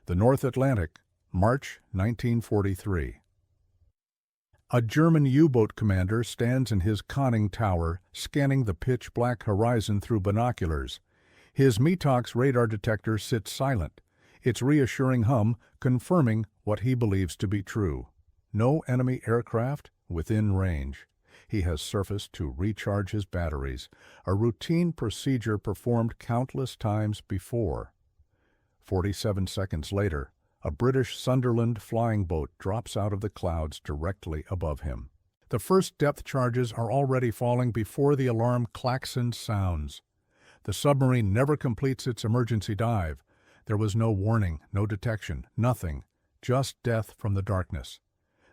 The North Atlantic, March 1943. A German U-boat commander stands in his conning tower, scanning the pitch-black horizon through binoculars. His METOX radar detector sits silent, its reassuring hum confirming what he believes to be true. No enemy aircraft within range. He has surfaced to recharge his batteries, a routine procedure performed countless times before. 47 seconds later, a British Sunderland flying boat drops out of the clouds directly above him. The first depth charges are already falling before the alarm klaxon sounds. The submarine never completes its emergency dive. There was no warning, no detection, nothing, just death from the darkness.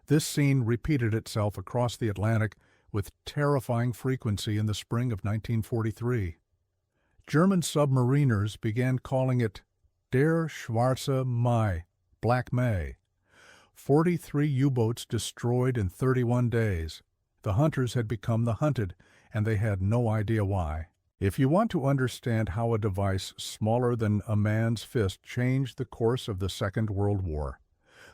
This scene repeated itself across the Atlantic with terrifying frequency in the spring of 1943. German submariners began calling it Der Schwarze Mai, Black May. 43 U-boats destroyed in 31 days. The hunters had become the hunted, and they had no idea why. If you want to understand how a device smaller than a man's fist changed the course of the Second World War,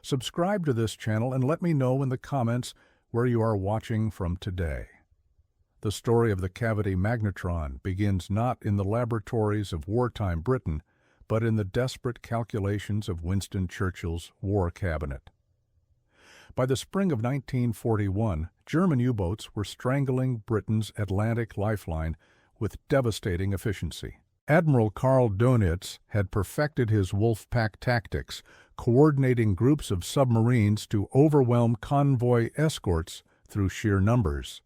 subscribe to this channel and let me know in the comments where you are watching from today. The story of the cavity magnetron begins not in the laboratories of wartime Britain, but in the desperate calculations of Winston Churchill's War Cabinet. By the spring of 1941, German U-boats were strangling Britain's Atlantic lifeline with devastating efficiency. Admiral Karl Dönitz had perfected his Wolfpack tactics, coordinating groups of submarines to overwhelm convoy escorts through sheer numbers.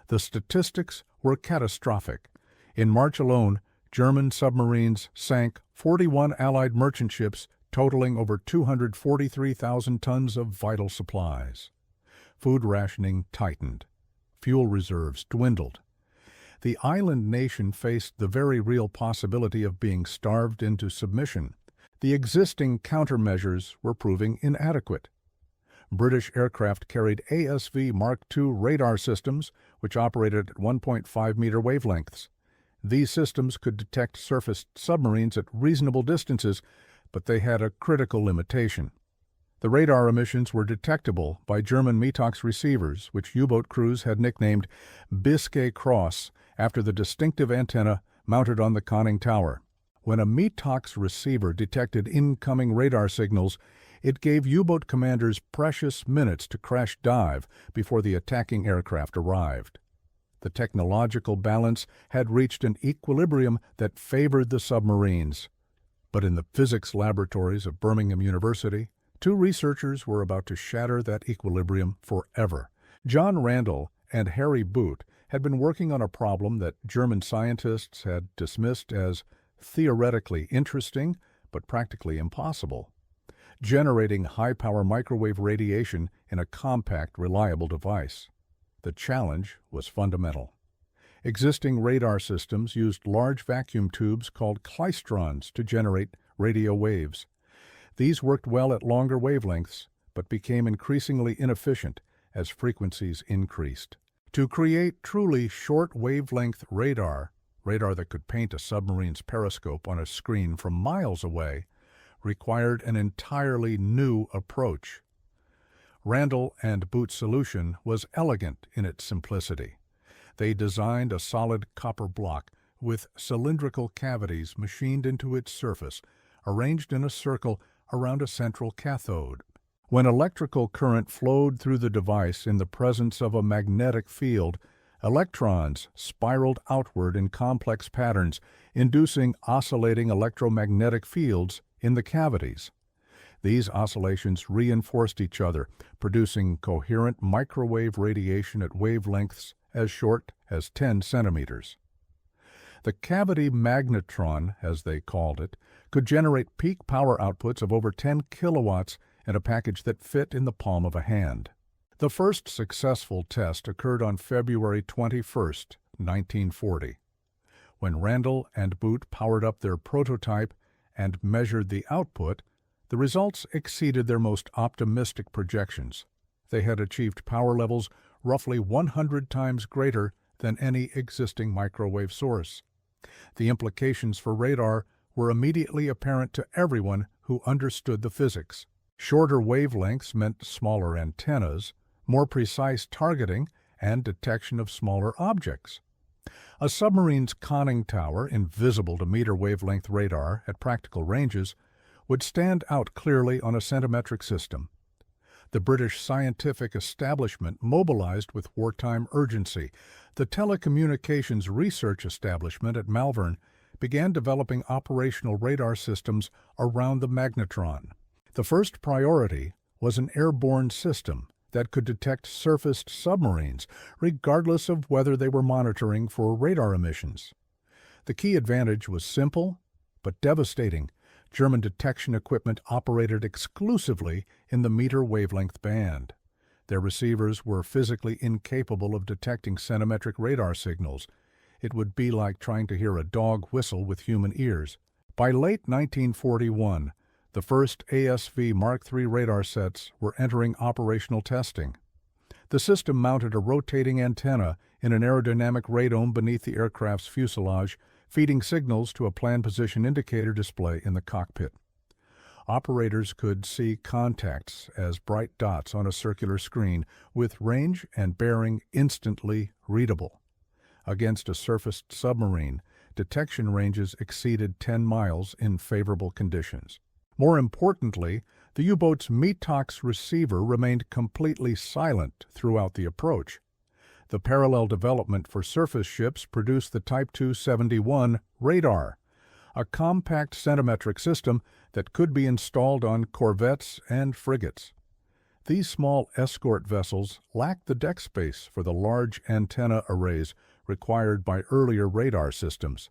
The statistics were catastrophic. In March alone, German submarines sank 41 Allied merchant ships, totaling over 243,000 tons of vital supplies. Food rationing tightened. Fuel reserves dwindled. The island nation faced the very real possibility of being starved into submission. The existing countermeasures were proving inadequate. British aircraft carried ASV Mark II radar systems, which operated at 1.5-meter wavelengths. These systems could detect surfaced submarines at reasonable distances, but they had a critical limitation. The radar emissions were detectable by German METOX receivers, which U-boat crews had nicknamed Biscay Cross after the distinctive antenna mounted on the conning tower. When a METOX receiver detected incoming radar signals, it gave U-boat commanders precious minutes to crash dive before the attacking aircraft arrived. The technological balance had reached an equilibrium that favored the submarines. But in the physics laboratories of Birmingham University, two researchers were about to shatter that equilibrium forever. John Randall and Harry Boot had been working on a problem that German scientists had dismissed as theoretically interesting but practically impossible: generating high-power microwave radiation in a compact, reliable device. The challenge was fundamental. Existing radar systems used large vacuum tubes called klystrons to generate radio waves. These worked well at longer wavelengths, but became increasingly inefficient as frequencies increased. To create truly short wavelength radar that could paint a submarine's periscope on a screen from miles away, required an entirely new approach. Randall and Boot's solution was elegant in its simplicity. They designed a solid copper block with cylindrical cavities machined into its surface, arranged in a circle around a central cathode. When electrical current flowed through the device in the presence of a magnetic field, electrons spiraled outward in complex patterns, inducing oscillating electromagnetic fields in the cavities. These oscillations reinforced each other, producing coherent microwave radiation at wavelengths as short as 10 centimeters. The cavity magnetron, as they called it, could generate peak power outputs of over 10 kilowatts in a package that fit in the palm of a hand. The first successful test occurred on February 21, 1940. When Randall and Boot powered up their prototype and measured the output, the results exceeded their most optimistic projections. They had achieved power levels roughly 100 times greater than any existing microwave source. The implications for radar were immediately apparent to everyone who understood the physics. Shorter wavelengths meant smaller antennas, more precise targeting, and detection of smaller objects. A submarine's conning tower, invisible to meter wavelength radar at practical ranges, would stand out clearly on a centimetric system. The British scientific establishment mobilized with wartime urgency. The Telecommunications Research Establishment at Malvern began developing operational radar systems around the magnetron. The first priority was an airborne system that could detect surfaced submarines, regardless of whether they were monitoring for radar emissions. The key advantage was simple but devastating. German detection equipment operated exclusively in the meter wavelength band. Their receivers were physically incapable of detecting centimetric radar signals. It would be like trying to hear a dog whistle with human ears. By late 1941, the first ASV Mark III radar sets were entering operational testing. The system mounted a rotating antenna in an aerodynamic radome beneath the aircraft's fuselage, feeding signals to a planned position indicator display in the cockpit. Operators could see contacts as bright dots on a circular screen, with range and bearing instantly readable. Against a surfaced submarine, detection ranges exceeded 10 miles in favorable conditions. More importantly, the U-boat's METOX receiver remained completely silent throughout the approach. The parallel development for surface ships produced the Type 271 radar, a compact centimetric system that could be installed on corvettes and frigates. These small escort vessels lacked the deck space for the large antenna arrays required by earlier radar systems.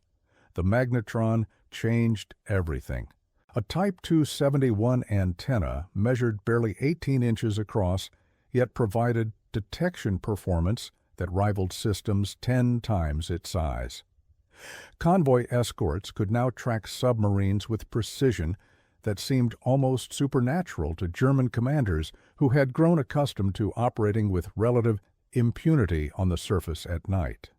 The magnetron changed everything. A Type 271 antenna measured barely 18 inches across, yet provided detection performance that rivaled systems 10 times its size. Convoy escorts could now track submarines with precision that seemed almost supernatural to German commanders who had grown accustomed to operating with relative impunity on the surface at night.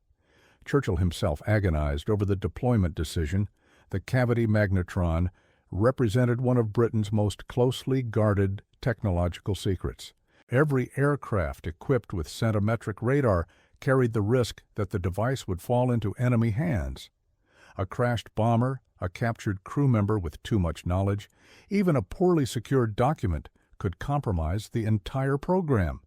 Churchill himself agonized over the deployment decision. The cavity magnetron represented one of Britain's most closely guarded technological secrets. Every aircraft equipped with centimetric radar carried the risk that the device would fall into enemy hands. A crashed bomber, a captured crew member with too much knowledge, even a poorly secured document could compromise the entire program.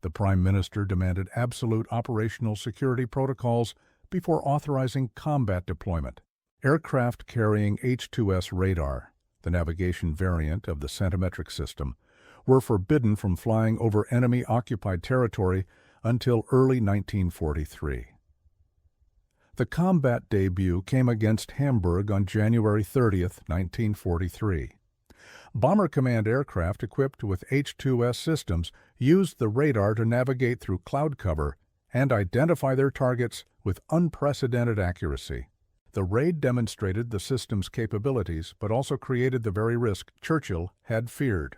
The Prime Minister demanded absolute operational security protocols before authorizing combat deployment. Aircraft carrying H-2S radar, the navigation variant of the centimetric system, were forbidden from flying over enemy-occupied territory until early 1943. The combat debut came against Hamburg on January 30, 1943. Bomber Command aircraft equipped with H-2S systems used the radar to navigate through cloud cover and identify their targets with unprecedented accuracy. The raid demonstrated the system's capabilities, but also created the very risk Churchill had feared.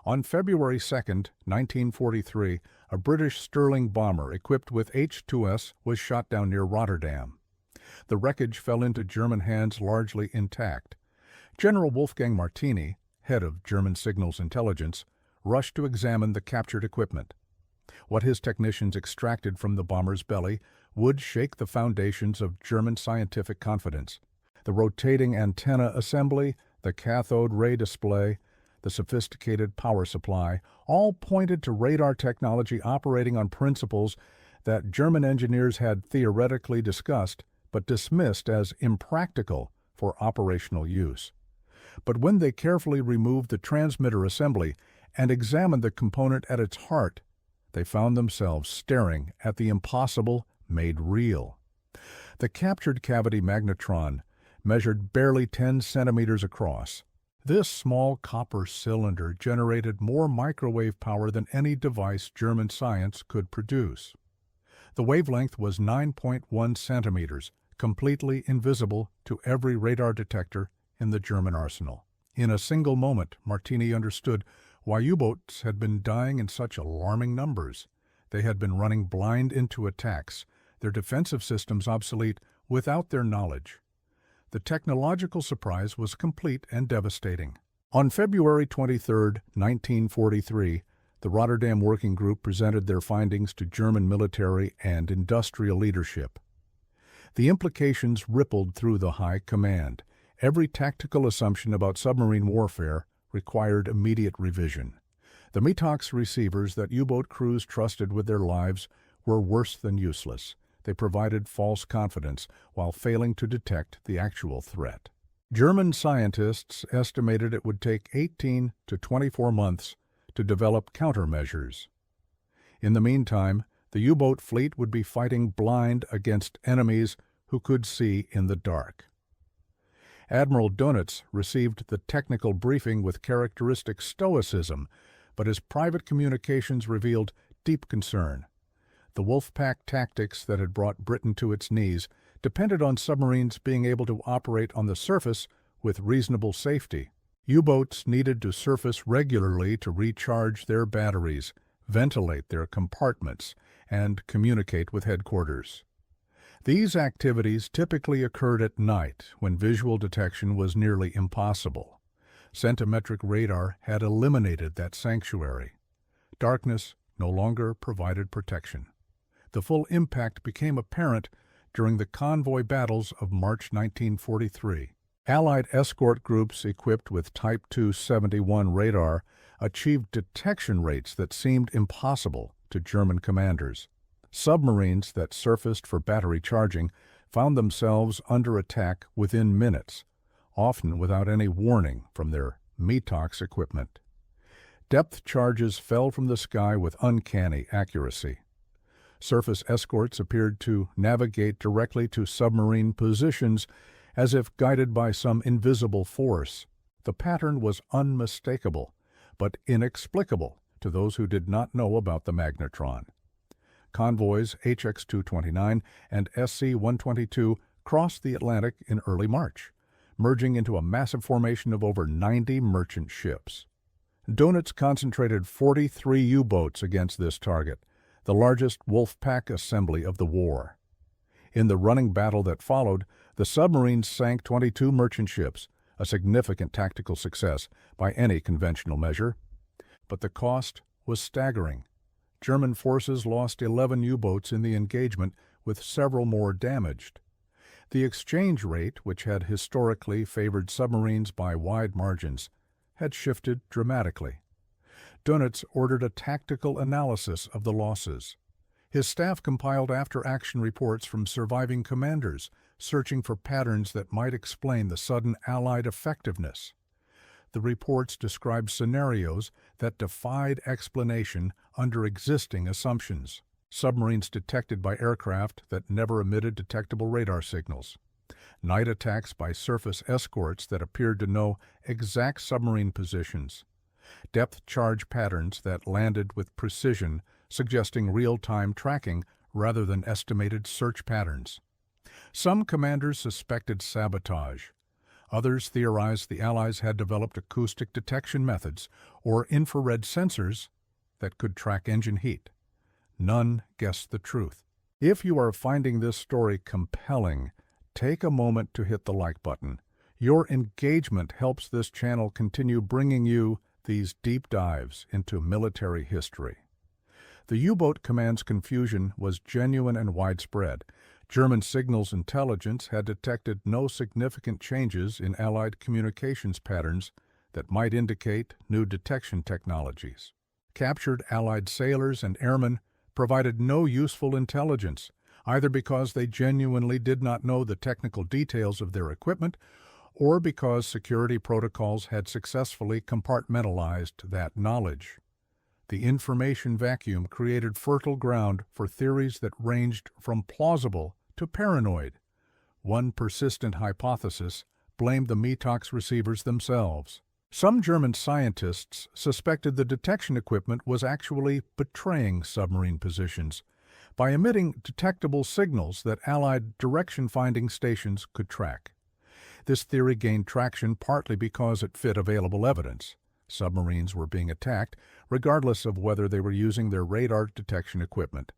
On February 2, 1943, a British Stirling bomber equipped with H-2S was shot down near Rotterdam. The wreckage fell into German hands largely intact. General Wolfgang Martini, head of German signals intelligence, rushed to examine the captured equipment. What his technicians extracted from the bomber's belly would shake the foundations of German scientific confidence. The rotating antenna assembly, the cathode ray display, the sophisticated power supply, all pointed to radar technology operating on principles that German engineers had theoretically discussed but dismissed as impractical for operational use. But when they carefully removed the transmitter assembly and examined the component at its heart, they found themselves staring at the impossible made real. The captured cavity magnetron measured barely 10 centimeters across. This small copper cylinder generated more microwave power than any device German science could produce. The wavelength was 9.1 centimeters, completely invisible to every radar detector in the German arsenal. In a single moment, Martini understood why U-boats had been dying in such alarming numbers. They had been running blind into attacks, their defensive systems obsolete without their knowledge. the technological surprise was complete and devastating. On February 23, 1943, the Rotterdam Working Group presented their findings to German military and industrial leadership. The implications rippled through the High Command. Every tactical assumption about submarine warfare required immediate revision. The METOX receivers that U-boat crews trusted with their lives were worse than useless. They provided false confidence while failing to detect the actual threat. German scientists estimated it would take 18 to 24 months to develop countermeasures. In the meantime, the U-boat fleet would be fighting blind against enemies who could see in the dark. Admiral Dönitz received the technical briefing with characteristic stoicism, but his private communications revealed deep concern. The Wolfpack tactics that had brought Britain to its knees depended on submarines being able to operate on the surface with reasonable safety. U-boats needed to surface regularly to recharge their batteries, ventilate their compartments, and communicate with headquarters. These activities typically occurred at night when visual detection was nearly impossible. Centimetric radar had eliminated that sanctuary. Darkness no longer provided protection. The full impact became apparent during the convoy battles of March 1943. Allied escort groups equipped with Type 271 radar achieved detection rates that seemed impossible to German commanders. Submarines that surfaced for battery charging found themselves under attack within minutes, often without any warning from their METOX equipment. Depth charges fell from the sky with uncanny accuracy. Surface escorts appeared to navigate directly to submarine positions as if guided by some invisible force. The pattern was unmistakable, but inexplicable to those who did not know about the magnetron. Convoys HX-229 and SC-122 crossed the Atlantic in early March, merging into a massive formation of over 90 merchant ships. Dönitz concentrated 43 U-boats against this target, the largest Wolfpack assembly of the war. In the running battle that followed, the submarines sank 22 merchant ships, a significant tactical success by any conventional measure. But the cost was staggering. German forces lost 11 U-boats in the engagement, with several more damaged. The exchange rate, which had historically favored submarines by wide margins, had shifted dramatically. Dönitz ordered a tactical analysis of the losses. His staff compiled after-action reports from surviving commanders, searching for patterns that might explain the sudden Allied effectiveness. The reports described scenarios that defied explanation under existing assumptions. Submarines detected by aircraft that never emitted detectable radar signals. Night attacks by surface escorts that appeared to know exact submarine positions. Depth charge patterns that landed with precision, suggesting real-time tracking rather than estimated search patterns. Some commanders suspected sabotage. Others theorized the Allies had developed acoustic detection methods or infrared sensors that could track engine heat. None guessed the truth. If you are finding this story compelling, take a moment to hit the like button. Your engagement helps this channel continue bringing you these deep dives into military history. The U-boat command's confusion was genuine and widespread. German signals intelligence had detected no significant changes in Allied communications patterns that might indicate new detection technologies. Captured Allied sailors and airmen provided no useful intelligence, either because they genuinely did not know the technical details of their equipment or because security protocols had successfully compartmentalized that knowledge. The information vacuum created fertile ground for theories that ranged from plausible to paranoid. One persistent hypothesis blamed the METOX receivers themselves. Some German scientists suspected the detection equipment was actually betraying submarine positions by emitting detectable signals that Allied direction-finding stations could track. This theory gained traction partly because it fit available evidence. Submarines were being attacked regardless of whether they were using their radar detection equipment,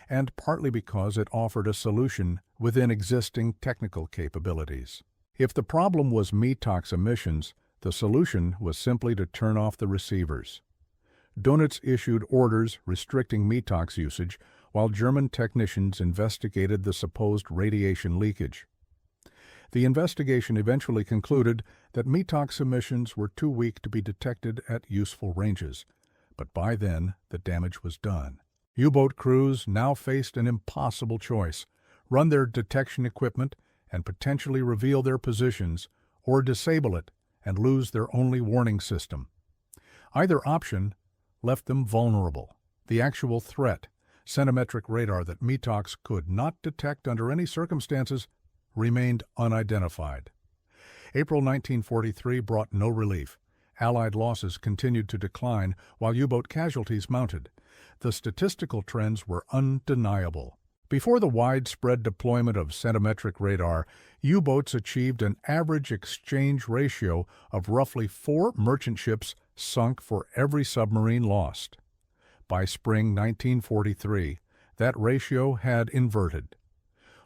and partly because it offered a solution within existing technical capabilities. If the problem was METOX emissions, the solution was simply to turn off the receivers. Dönitz issued orders restricting METOX usage while German technicians investigated the supposed radiation leakage. The investigation eventually concluded that METOX emissions were too weak to be detected at useful ranges, but by then the damage was done. U-boat crews now faced an impossible choice: run their detection equipment and potentially reveal their positions, or disable it and lose their only warning system. Either option left them vulnerable. The actual threat, centimetric radar that METOX could not detect under any circumstances, remained unidentified. April 1943 brought no relief. Allied losses continued to decline while U-boat casualties mounted. The statistical trends were undeniable. Before the widespread deployment of centimetric radar, U-boats achieved an average exchange ratio of roughly 4 merchant ships sunk for every submarine lost. By spring 1943, that ratio had inverted.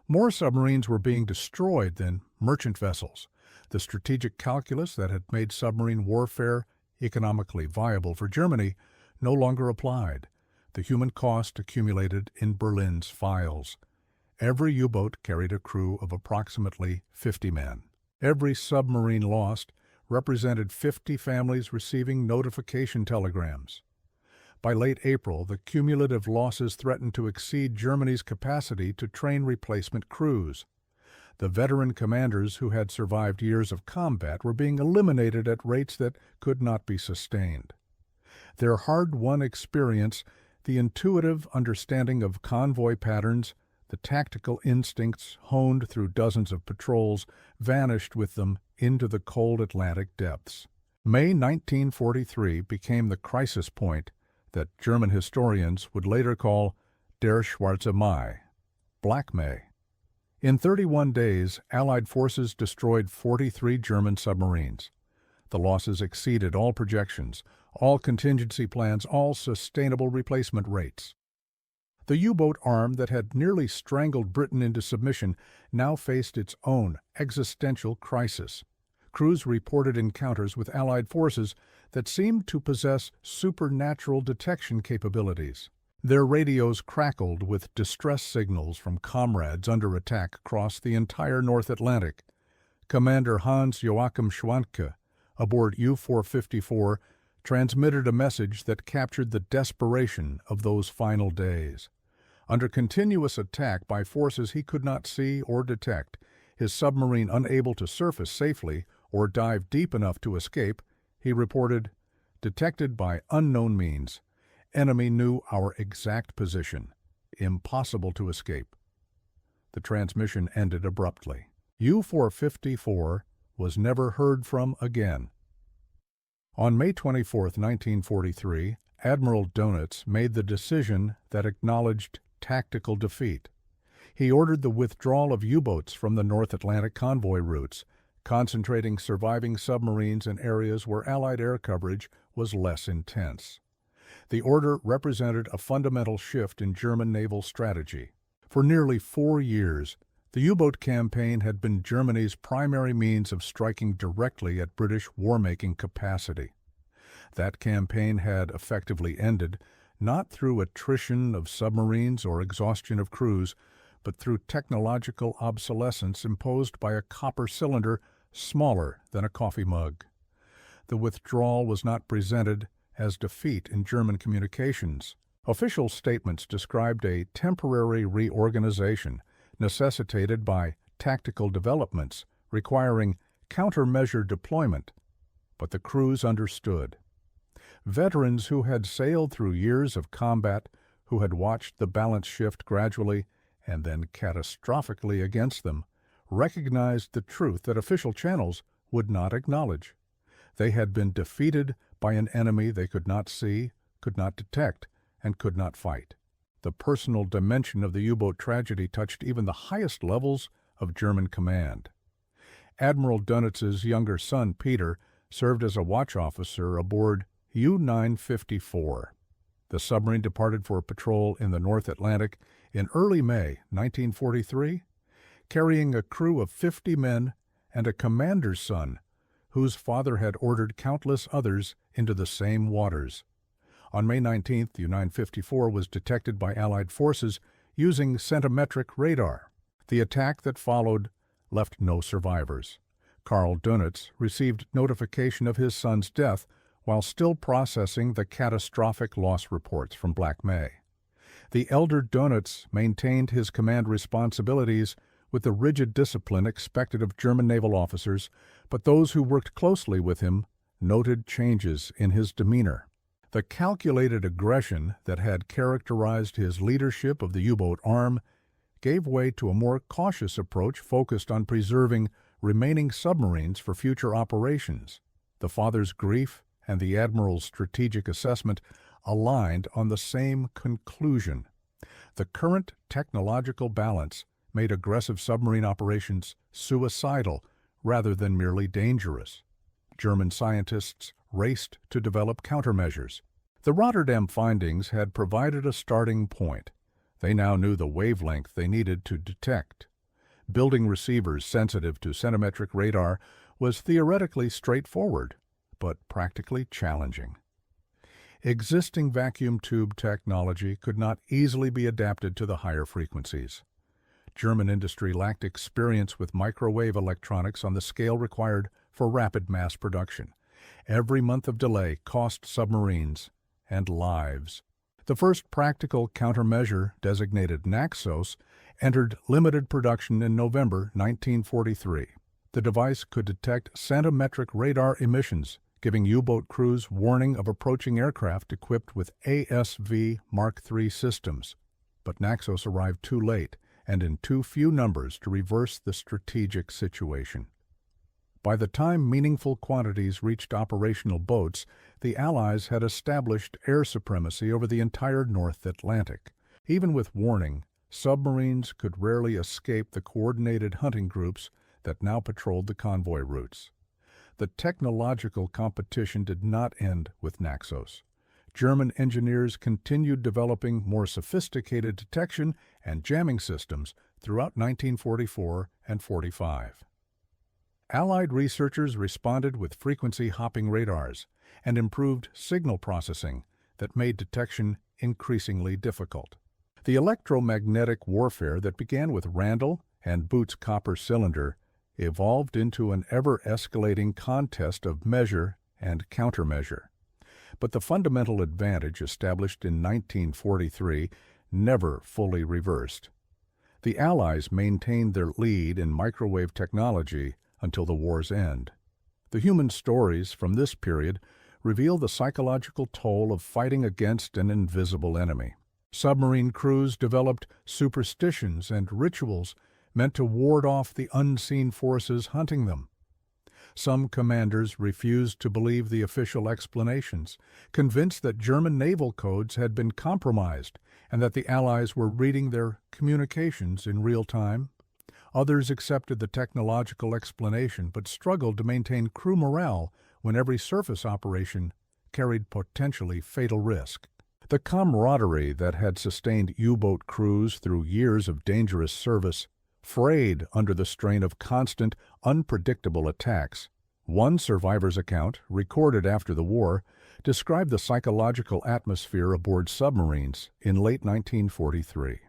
More submarines were being destroyed than merchant vessels. The strategic calculus that had made submarine warfare economically viable for Germany no longer applied. The human cost accumulated in Berlin's files. Every U-boat carried a crew of approximately 50 men. Every submarine lost represented 50 families receiving notification telegrams. By late April, the cumulative losses threatened to exceed Germany's capacity to train replacement crews. The veteran commanders who had survived years of combat were being eliminated at rates that could not be sustained. Their hard-won experience, the intuitive understanding of convoy patterns, the tactical instincts honed through dozens of patrols, vanished with them into the cold Atlantic depths. May 1943 became the crisis point that German historians would later call Der Schwarze Mai, Black May. In 31 days, Allied forces destroyed 43 German submarines. The losses exceeded all projections, all contingency plans, all sustainable replacement rates. The U-boat arm that had nearly strangled Britain into submission now faced its own existential crisis. Crews reported encounters with Allied forces that seemed to possess supernatural detection capabilities. Their radios crackled with distress signals from comrades under attack across the entire North Atlantic. Commander Hans Joachim Schwanke, aboard U-454, transmitted a message that captured the desperation of those final days. Under continuous attack by forces he could not see or detect, his submarine unable to surface safely or dive deep enough to escape, he reported, "Detected by unknown means. Enemy knew our exact position. Impossible to escape." The transmission ended abruptly. U-454 was never heard from again. On May 24, 1943, Admiral Dönitz made the decision that acknowledged tactical defeat. He ordered the withdrawal of U-boats from the North Atlantic convoy routes, concentrating surviving submarines in areas where Allied air coverage was less intense. The order represented a fundamental shift in German naval strategy. For nearly 4 years, the U-boat campaign had been Germany's primary means of striking directly at British war-making capacity. That campaign had effectively ended, not through attrition of submarines or exhaustion of crews, but through technological obsolescence imposed by a copper cylinder smaller than a coffee mug. The withdrawal was not presented as defeat in German communications. Official statements described a temporary reorganization necessitated by tactical developments requiring countermeasure deployment, but the crews understood. Veterans who had sailed through years of combat, who had watched the balance shift gradually and then catastrophically against them, recognized the truth that official channels would not acknowledge. They had been defeated by an enemy they could not see, could not detect, and could not fight. The personal dimension of the U-boat tragedy touched even the highest levels of German command. Admiral Dönitz's younger son, Peter, served as a watch officer aboard U-954. The submarine departed for a patrol in the North Atlantic in early May 1943, carrying a crew of 50 men and a commander's son, whose father had ordered countless others into the same waters. On May 19th, U-954 was detected by Allied forces using centimetric radar. The attack that followed left no survivors. Karl Dönitz received notification of his son's death while still processing the catastrophic loss reports from Black May. The elder Dönitz maintained his command responsibilities with the rigid discipline expected of German naval officers, but those who worked closely with him noted changes in his demeanor. The calculated aggression that had characterized his leadership of the U-boat arm gave way to a more cautious approach focused on preserving remaining submarines for future operations. The father's grief and the admiral's strategic assessment aligned on the same conclusion. The current technological balance made aggressive submarine operations suicidal rather than merely dangerous. German scientists raced to develop countermeasures. The Rotterdam findings had provided a starting point. They now knew the wavelength they needed to detect. Building receivers sensitive to centimetric radar was theoretically straightforward, but practically challenging. Existing vacuum tube technology could not easily be adapted to the higher frequencies. German industry lacked experience with microwave electronics on the scale required for rapid mass production. Every month of delay cost submarines and lives. The first practical countermeasure, designated Naxos, entered limited production in November 1943. The device could detect centimetric radar emissions, giving U-boat crews warning of approaching aircraft equipped with ASV Mark III systems. But Naxos arrived too late and in too few numbers to reverse the strategic situation. By the time meaningful quantities reached operational boats, the Allies had established air supremacy over the entire North Atlantic. Even with warning, submarines could rarely escape the coordinated hunting groups that now patrolled the convoy routes. The technological competition did not end with Naxos. German engineers continued developing more sophisticated detection and jamming systems throughout 1944 and 45. Allied researchers responded with frequency-hopping radars and improved signal processing that made detection increasingly difficult. The electromagnetic warfare that began with Randall and Booth's copper cylinder evolved into an ever-escalating contest of measure and countermeasure. But the fundamental advantage established in 1943 never fully reversed. The Allies maintained their lead in microwave technology until the war's end. The human stories from this period reveal the psychological toll of fighting against an invisible enemy. Submarine crews developed superstitions and rituals meant to ward off the unseen forces hunting them. Some commanders refused to believe the official explanations, convinced that German naval codes had been compromised and that the Allies were reading their communications in real time. Others accepted the technological explanation but struggled to maintain crew morale when every surface operation carried potentially fatal risk. The camaraderie that had sustained U-boat crews through years of dangerous service frayed under the strain of constant, unpredictable attacks. One survivor's account, recorded after the war, described the psychological atmosphere aboard submarines in late 1943.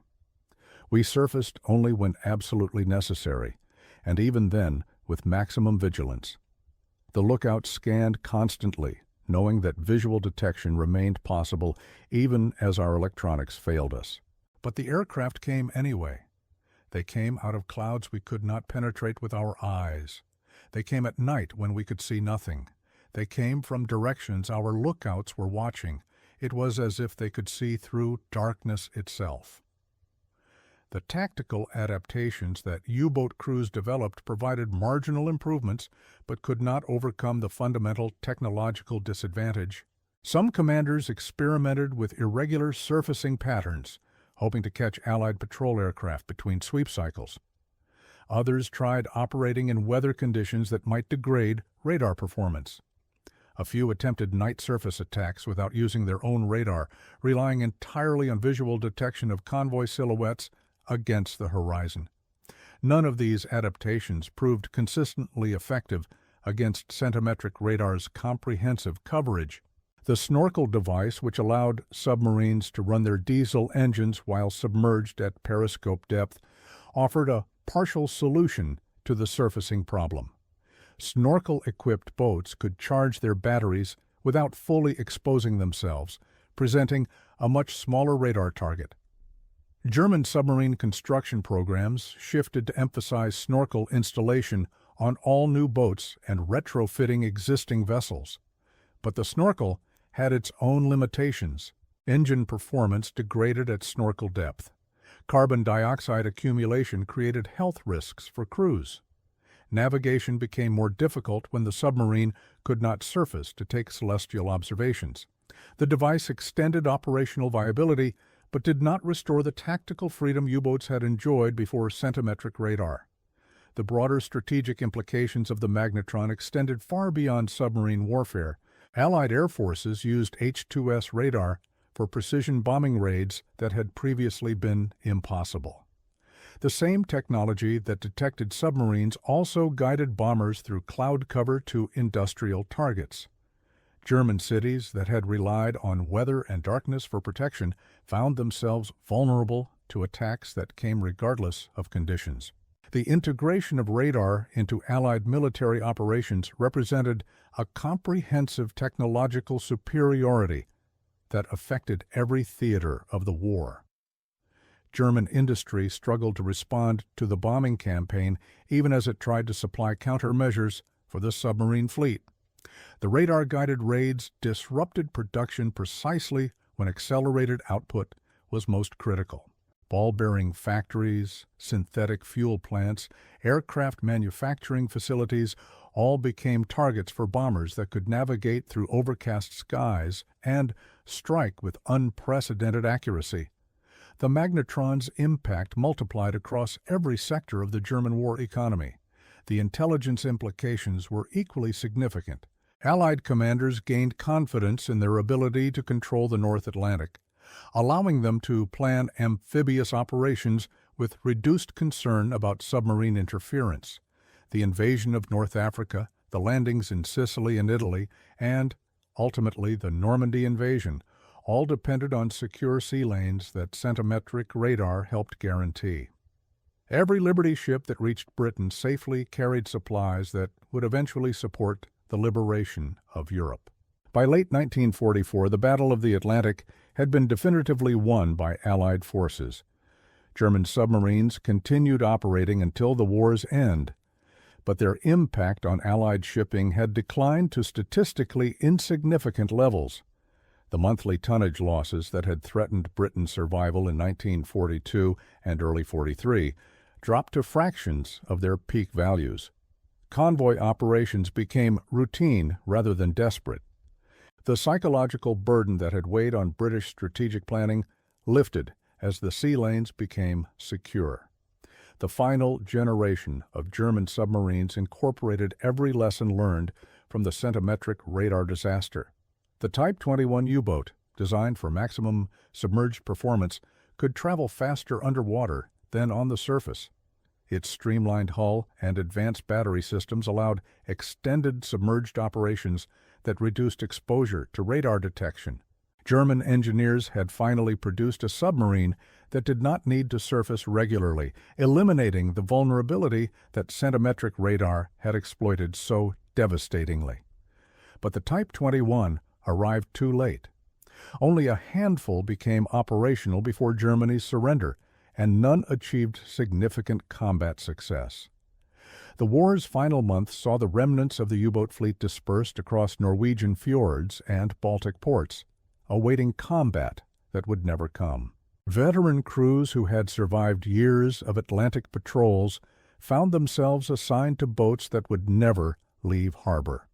We surfaced only when absolutely necessary, and even then with maximum vigilance. The lookouts scanned constantly, knowing that visual detection remained possible even as our electronics failed us. But the aircraft came anyway. They came out of clouds we could not penetrate with our eyes. They came at night when we could see nothing. They came from directions our lookouts were watching. It was as if they could see through darkness itself. The tactical adaptations that U-boat crews developed provided marginal improvements, but could not overcome the fundamental technological disadvantage. Some commanders experimented with irregular surfacing patterns, hoping to catch Allied patrol aircraft between sweep cycles. Others tried operating in weather conditions that might degrade radar performance. A few attempted night surface attacks without using their own radar, relying entirely on visual detection of convoy silhouettes against the horizon. None of these adaptations proved consistently effective against centimetric radar's comprehensive coverage. The snorkel device, which allowed submarines to run their diesel engines while submerged at periscope depth, offered a partial solution to the surfacing problem. Snorkel-equipped boats could charge their batteries without fully exposing themselves, presenting a much smaller radar target. German submarine construction programs shifted to emphasize snorkel installation on all new boats and retrofitting existing vessels. But the snorkel had its own limitations. Engine performance degraded at snorkel depth. Carbon dioxide accumulation created health risks for crews. Navigation became more difficult when the submarine could not surface to take celestial observations. The device extended operational viability, but did not restore the tactical freedom U-boats had enjoyed before centimetric radar. The broader strategic implications of the magnetron extended far beyond submarine warfare. Allied air forces used H-2S radar for precision bombing raids that had previously been impossible. The same technology that detected submarines also guided bombers through cloud cover to industrial targets. German cities that had relied on weather and darkness for protection found themselves vulnerable to attacks that came regardless of conditions. The integration of radar into Allied military operations represented a comprehensive technological superiority that affected every theater of the war. German industry struggled to respond to the bombing campaign even as it tried to supply countermeasures for the submarine fleet. The radar-guided raids disrupted production precisely when accelerated output was most critical. Ball-bearing factories, synthetic fuel plants, aircraft manufacturing facilities all became targets for bombers that could navigate through overcast skies and strike with unprecedented accuracy. The magnetron's impact multiplied across every sector of the German war economy. The intelligence implications were equally significant. Allied commanders gained confidence in their ability to control the North Atlantic, allowing them to plan amphibious operations with reduced concern about submarine interference. The invasion of North Africa, the landings in Sicily and Italy, and, ultimately, the Normandy invasion, all depended on secure sea lanes that centimetric radar helped guarantee. Every Liberty ship that reached Britain safely carried supplies that would eventually support the liberation of Europe. By late 1944, the Battle of the Atlantic had been definitively won by Allied forces. German submarines continued operating until the war's end, but their impact on Allied shipping had declined to statistically insignificant levels. The monthly tonnage losses that had threatened Britain's survival in 1942 and early 43 dropped to fractions of their peak values. Convoy operations became routine rather than desperate. The psychological burden that had weighed on British strategic planning lifted as the sea lanes became secure. The final generation of German submarines incorporated every lesson learned from the centimetric radar disaster. The Type 21 U-boat, designed for maximum submerged performance, could travel faster underwater than on the surface. Its streamlined hull and advanced battery systems allowed extended submerged operations that reduced exposure to radar detection. German engineers had finally produced a submarine that did not need to surface regularly, eliminating the vulnerability that centimetric radar had exploited so devastatingly. But the Type 21 arrived too late. Only a handful became operational before Germany's surrender, and none achieved significant combat success. The war's final months saw the remnants of the U-boat fleet dispersed across Norwegian fjords and Baltic ports, awaiting combat that would never come. Veteran crews who had survived years of Atlantic patrols found themselves assigned to boats that would never leave harbor.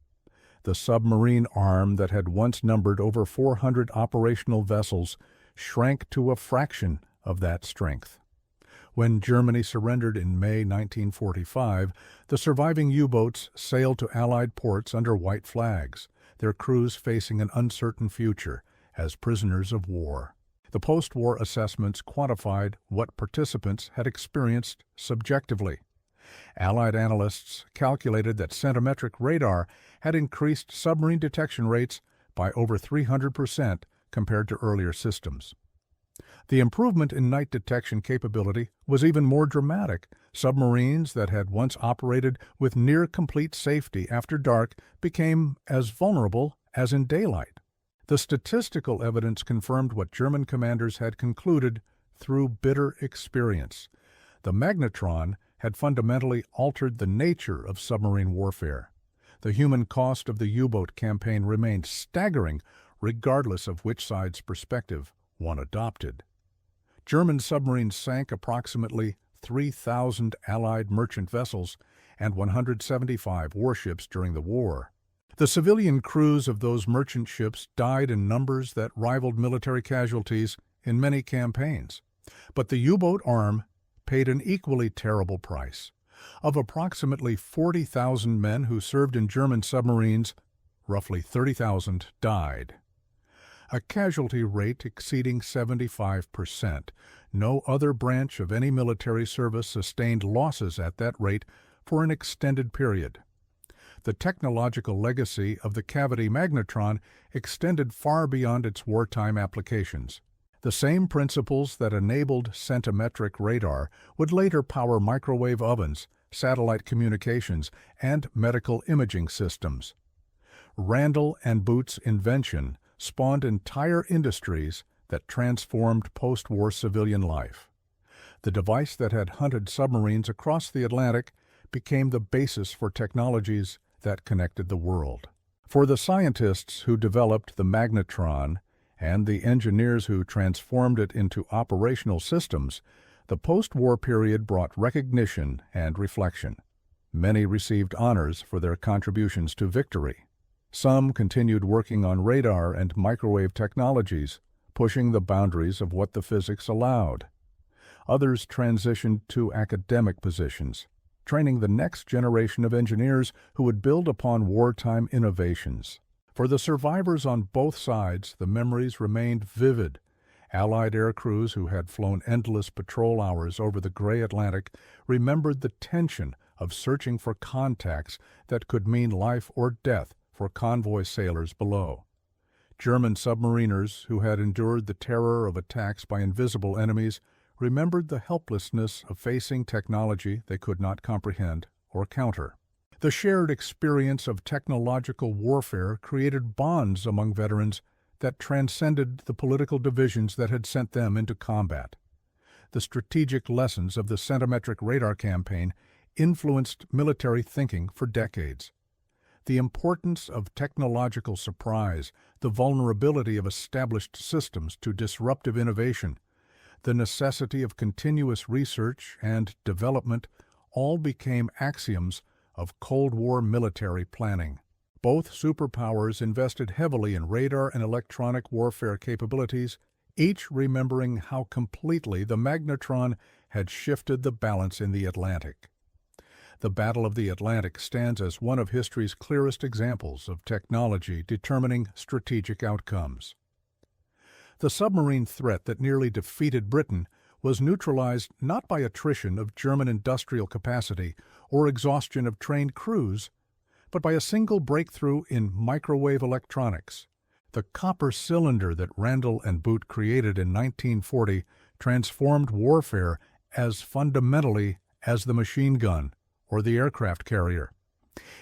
The submarine arm that had once numbered over 400 operational vessels shrank to a fraction of that strength. When Germany surrendered in May 1945, the surviving U-boats sailed to Allied ports under white flags, their crews facing an uncertain future as prisoners of war. The post-war assessments quantified what participants had experienced subjectively. Allied analysts calculated that centimetric radar had increased submarine detection rates by over 300% compared to earlier systems. The improvement in night detection capability was even more dramatic. Submarines that had once operated with near-complete safety after dark became as vulnerable as in daylight. The statistical evidence confirmed what German commanders had concluded through bitter experience. The magnetron had fundamentally altered the nature of submarine warfare. The human cost of the U-boat campaign remained staggering, regardless of which side's perspective one adopted. German submarines sank approximately 3,000 Allied merchant vessels and 175 warships during the war. The civilian crews of those merchant ships died in numbers that rivaled military casualties in many campaigns. But the U-boat arm paid an equally terrible price. Of approximately 40,000 men who served in German submarines, roughly 30,000 died. A casualty rate exceeding 75%. No other branch of any military service sustained losses at that rate for an extended period. The technological legacy of the cavity magnetron extended far beyond its wartime applications. The same principles that enabled centimetric radar would later power microwave ovens, satellite communications, and medical imaging systems. Randall and Boot's invention spawned entire industries that transformed post-war civilian life. The device that had hunted submarines across the Atlantic became the basis for technologies that connected the world. For the scientists who developed the magnetron and the engineers who transformed it into operational systems, the post-war period brought recognition and reflection. Many received honors for their contributions to victory. Some continued working on radar and microwave technologies, pushing the boundaries of what the physics allowed. Others transitioned to academic positions, training the next generation of engineers who would build upon wartime innovations. For the survivors on both sides, the memories remained vivid. Allied air crews who had flown endless patrol hours over the gray Atlantic remembered the tension of searching for contacts that could mean life or death for convoy sailors below. German submariners who had endured the terror of attacks by invisible enemies remembered the helplessness of facing technology they could not comprehend or counter. The shared experience of technological warfare created bonds among veterans that transcended the political divisions that had sent them into combat. The strategic lessons of the centimetric radar campaign influenced military thinking for decades. The importance of technological surprise, the vulnerability of established systems to disruptive innovation, the necessity of continuous research and development all became axioms of Cold War military planning. Both superpowers invested heavily in radar and electronic warfare capabilities, each remembering how completely the magnetron had shifted the balance in the Atlantic. The Battle of the Atlantic stands as one of history's clearest examples of technology determining strategic outcomes. The submarine threat that nearly defeated Britain was neutralized not by attrition of German industrial capacity or exhaustion of trained crews, but by a single breakthrough in microwave electronics. The copper cylinder that Randall and Boot created in 1940 transformed warfare as fundamentally as the machine gun or the aircraft carrier.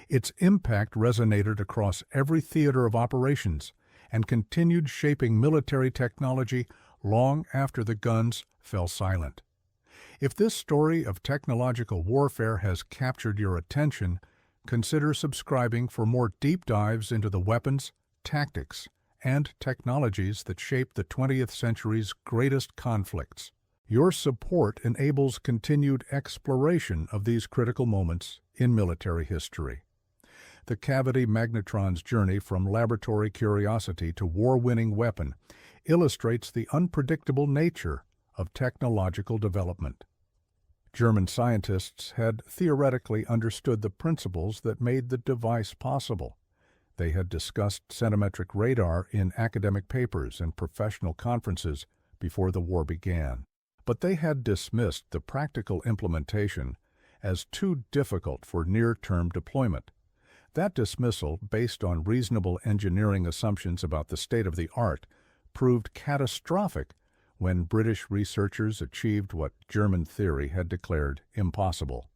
Its impact resonated across every theater of operations and continued shaping military technology long after the guns fell silent. If this story of technological warfare has captured your attention, consider subscribing for more deep dives into the weapons, tactics, and technologies that shape the 20th century's greatest conflicts. Your support enables continued exploration of these critical moments in military history. The cavity magnetron's journey from laboratory curiosity to war-winning weapon illustrates the unpredictable nature of technological development. German scientists had theoretically understood the principles that made the device possible. They had discussed centimetric radar in academic papers and professional conferences, before the war began, but they had dismissed the practical implementation as too difficult for near-term deployment. That dismissal, based on reasonable engineering assumptions about the state of the art, proved catastrophic when British researchers achieved what German theory had declared impossible.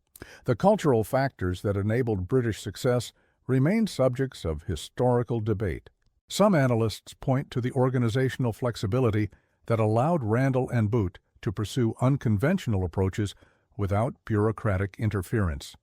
The cultural factors that enabled British success remain subjects of historical debate. Some analysts point to the organizational flexibility that allowed Randall and Boot to pursue unconventional approaches without bureaucratic interference.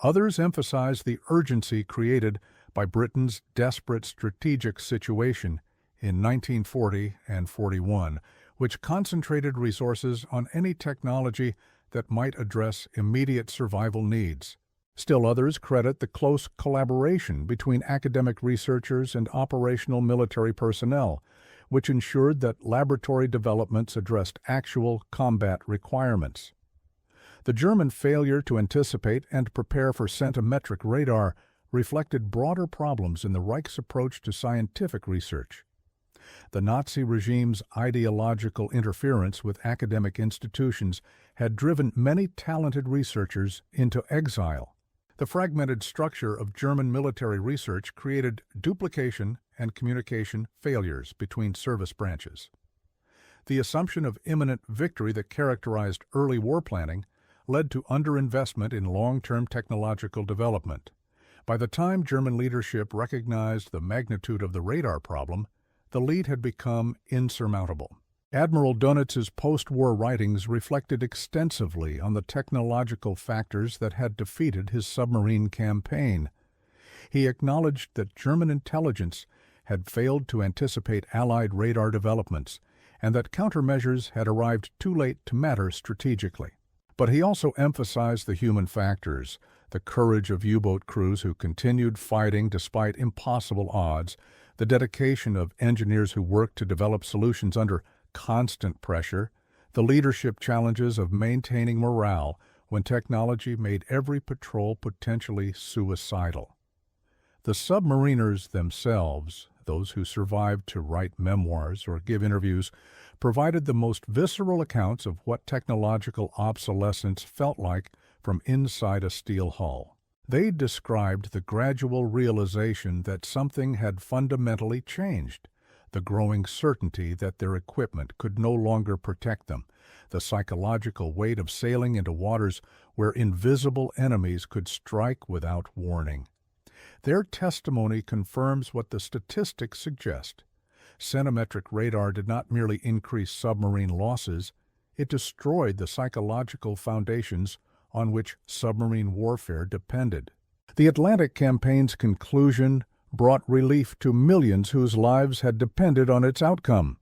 Others emphasize the urgency created by Britain's desperate strategic situation in 1940 and 41, which concentrated resources on any technology that might address immediate survival needs. Still others credit the close collaboration between academic researchers and operational military personnel, which ensured that laboratory developments addressed actual combat requirements. The German failure to anticipate and prepare for centimetric radar reflected broader problems in the Reich's approach to scientific research. The Nazi regime's ideological interference with academic institutions had driven many talented researchers into exile. The fragmented structure of German military research created duplication and communication failures between service branches. The assumption of imminent victory that characterized early war planning led to underinvestment in long-term technological development. By the time German leadership recognized the magnitude of the radar problem, the lead had become insurmountable. Admiral Dönitz's post-war writings reflected extensively on the technological factors that had defeated his submarine campaign. He acknowledged that German intelligence had failed to anticipate Allied radar developments and that countermeasures had arrived too late to matter strategically. But he also emphasized the human factors, the courage of U-boat crews who continued fighting despite impossible odds, the dedication of engineers who worked to develop solutions under constant pressure, the leadership challenges of maintaining morale when technology made every patrol potentially suicidal. The submariners themselves, those who survived to write memoirs or give interviews, provided the most visceral accounts of what technological obsolescence felt like from inside a steel hull. They described the gradual realization that something had fundamentally changed, the growing certainty that their equipment could no longer protect them, the psychological weight of sailing into waters where invisible enemies could strike without warning. Their testimony confirms what the statistics suggest. Centimetric radar did not merely increase submarine losses, it destroyed the psychological foundations on which submarine warfare depended. The Atlantic campaign's conclusion brought relief to millions whose lives had depended on its outcome.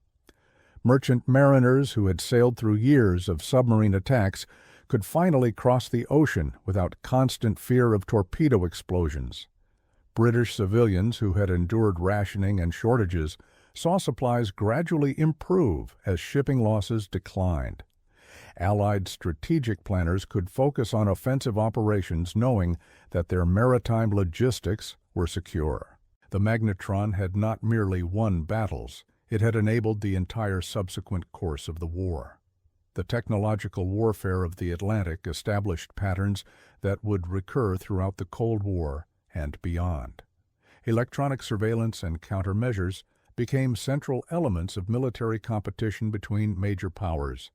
Merchant mariners who had sailed through years of submarine attacks could finally cross the ocean without constant fear of torpedo explosions. British civilians who had endured rationing and shortages saw supplies gradually improve as shipping losses declined. Allied strategic planners could focus on offensive operations knowing that their maritime logistics were secure. The magnetron had not merely won battles, it had enabled the entire subsequent course of the war. The technological warfare of the Atlantic established patterns that would recur throughout the Cold War and beyond. Electronic surveillance and countermeasures became central elements of military competition between major powers.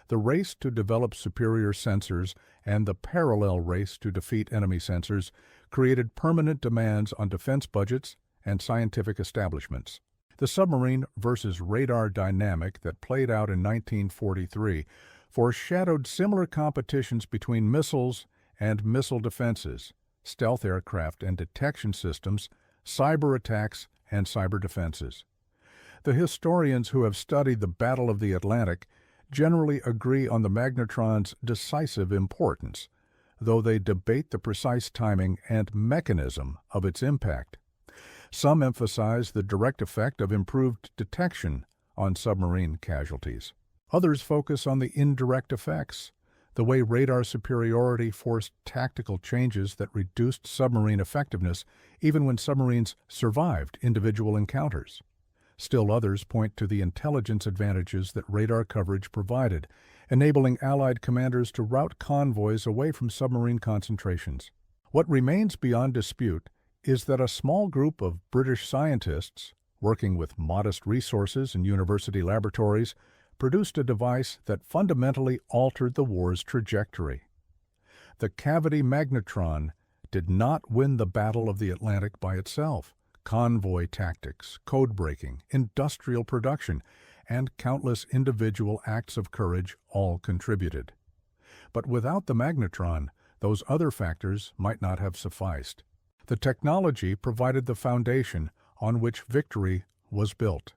The race to develop superior sensors and the parallel race to defeat enemy sensors created permanent demands on defense budgets and scientific establishments. The submarine versus radar dynamic that played out in 1943 foreshadowed similar competitions between missiles and missile defenses, stealth aircraft and detection systems, cyber attacks, and cyber defenses. The historians who have studied the Battle of the Atlantic generally agree on the magnetron's decisive importance, though they debate the precise timing and mechanism of its impact. Some emphasize the direct effect of improved detection on submarine casualties. Others focus on the indirect effects, the way radar superiority forced tactical changes that reduced submarine effectiveness even when submarines survived individual encounters. Still others point to the intelligence advantages that radar coverage provided, enabling Allied commanders to route convoys away from submarine concentrations. What remains beyond dispute is that a small group of British scientists, working with modest resources in university laboratories, produced a device that fundamentally altered the war's trajectory. The cavity magnetron did not win the Battle of the Atlantic by itself. Convoy tactics, code-breaking, industrial production, and countless individual acts of courage all contributed. But without the magnetron, those other factors might not have sufficed. The technology provided the foundation on which victory was built.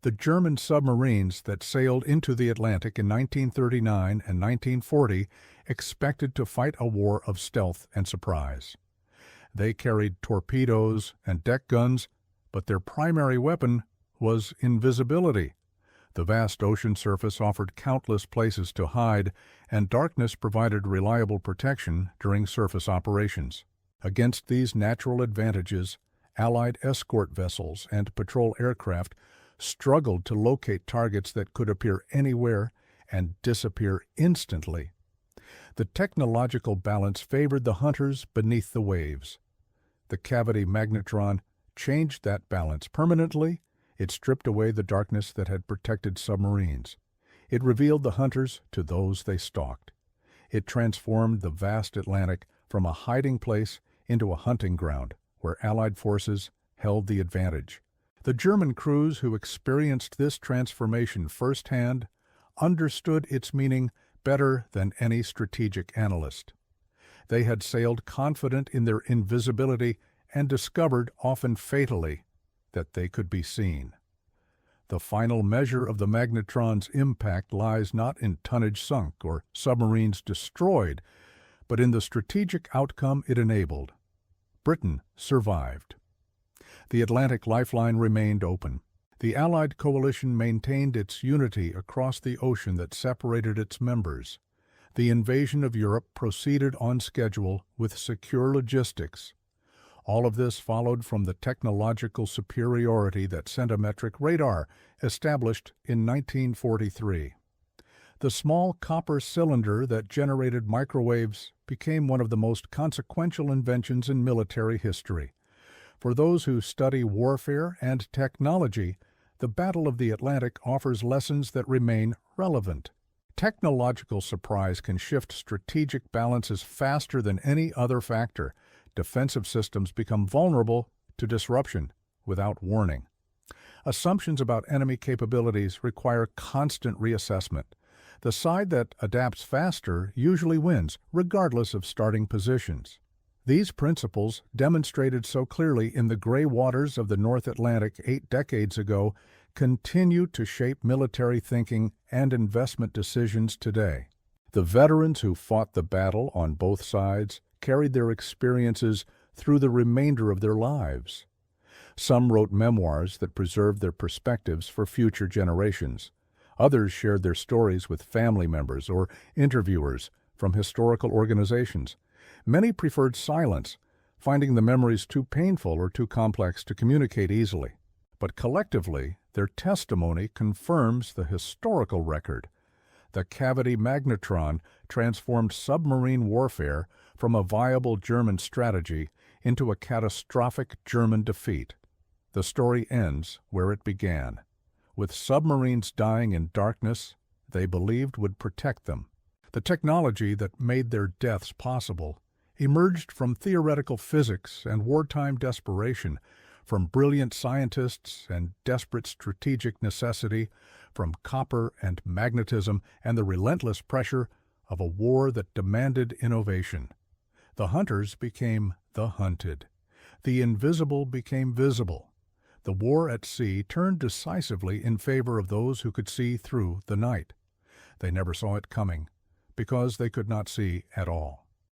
The German submarines that sailed into the Atlantic in 1939 and 1940 expected to fight a war of stealth and surprise. They carried torpedoes and deck guns, but their primary weapon was invisibility. The vast ocean surface offered countless places to hide, and darkness provided reliable protection during surface operations. Against these natural advantages, Allied escort vessels and patrol aircraft struggled to locate targets that could appear anywhere and disappear instantly. The technological balance favored the hunters beneath the waves. The cavity magnetron changed that balance permanently. It stripped away the darkness that had protected submarines. It revealed the hunters to those they stalked. It transformed the vast Atlantic from a hiding place into a hunting ground where Allied forces held the advantage. The German crews who experienced this transformation firsthand understood its meaning better than any strategic analyst. They had sailed confident in their invisibility and discovered, often fatally, that they could be seen. The final measure of the magnetron's impact lies not in tonnage sunk or submarines destroyed, but in the strategic outcome it enabled. Britain survived. The Atlantic lifeline remained open. The Allied coalition maintained its unity across the ocean that separated its members. The invasion of Europe proceeded on schedule with secure logistics. All of this followed from the technological superiority that centimetric radar established in 1943. The small copper cylinder that generated microwaves became one of the most consequential inventions in military history. For those who study warfare and technology, the Battle of the Atlantic offers lessons that remain relevant. Technological surprise can shift strategic balances faster than any other factor. Defensive systems become vulnerable to disruption without warning. Assumptions about enemy capabilities require constant reassessment. The side that adapts faster usually wins, regardless of starting positions. These principles, demonstrated so clearly in the gray waters of the North Atlantic 8 decades ago, continue to shape military thinking and investment decisions today. The veterans who fought the battle on both sides carried their experiences through the remainder of their lives. Some wrote memoirs that preserved their perspectives for future generations. Others shared their stories with family members or interviewers from historical organizations. Many preferred silence, finding the memories too painful or too complex to communicate easily. But collectively, their testimony confirms the historical record. The cavity magnetron transformed submarine warfare from a viable German strategy into a catastrophic German defeat. The story ends where it began, with submarines dying in darkness they believed would protect them. The technology that made their deaths possible emerged from theoretical physics and wartime desperation, from brilliant scientists and desperate strategic necessity, from copper and magnetism and the relentless pressure of a war that demanded innovation. The hunters became the hunted. The invisible became visible. The war at sea turned decisively in favor of those who could see through the night. They never saw it coming, because they could not see at all.